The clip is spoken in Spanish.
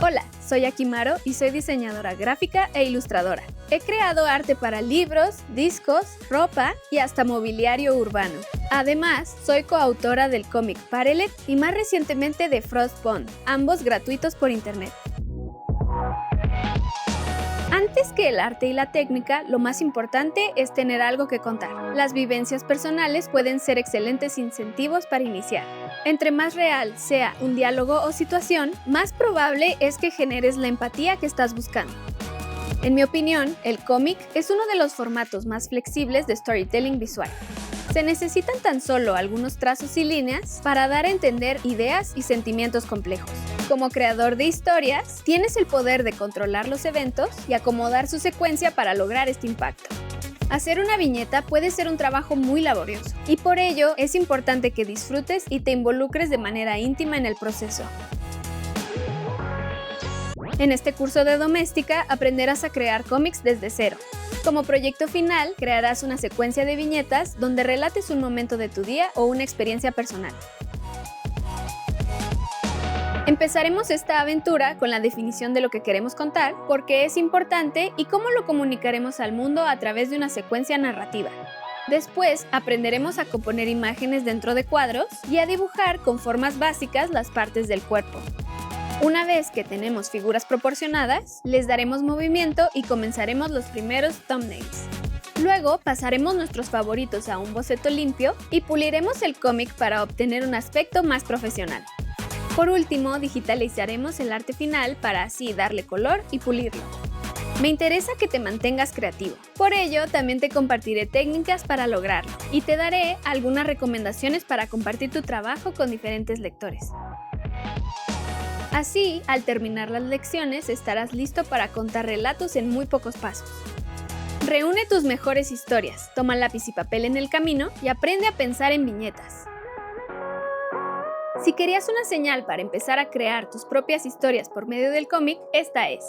Hola, soy Akimaro y soy diseñadora gráfica e ilustradora. He creado arte para libros, discos, ropa y hasta mobiliario urbano. Además, soy coautora del cómic Parelet y más recientemente de Frostbond, ambos gratuitos por internet. Antes que el arte y la técnica, lo más importante es tener algo que contar. Las vivencias personales pueden ser excelentes incentivos para iniciar. Entre más real sea un diálogo o situación, más probable es que generes la empatía que estás buscando. En mi opinión, el cómic es uno de los formatos más flexibles de storytelling visual. Se necesitan tan solo algunos trazos y líneas para dar a entender ideas y sentimientos complejos. Como creador de historias, tienes el poder de controlar los eventos y acomodar su secuencia para lograr este impacto. Hacer una viñeta puede ser un trabajo muy laborioso, y por ello es importante que disfrutes y te involucres de manera íntima en el proceso. En este curso de doméstica aprenderás a crear cómics desde cero. Como proyecto final, crearás una secuencia de viñetas donde relates un momento de tu día o una experiencia personal. Empezaremos esta aventura con la definición de lo que queremos contar, por qué es importante y cómo lo comunicaremos al mundo a través de una secuencia narrativa. Después, aprenderemos a componer imágenes dentro de cuadros y a dibujar con formas básicas las partes del cuerpo. Una vez que tenemos figuras proporcionadas, les daremos movimiento y comenzaremos los primeros thumbnails. Luego pasaremos nuestros favoritos a un boceto limpio y puliremos el cómic para obtener un aspecto más profesional. Por último, digitalizaremos el arte final para así darle color y pulirlo. Me interesa que te mantengas creativo. Por ello, también te compartiré técnicas para lograrlo y te daré algunas recomendaciones para compartir tu trabajo con diferentes lectores. Así, al terminar las lecciones, estarás listo para contar relatos en muy pocos pasos. Reúne tus mejores historias, toma lápiz y papel en el camino y aprende a pensar en viñetas. Si querías una señal para empezar a crear tus propias historias por medio del cómic, esta es.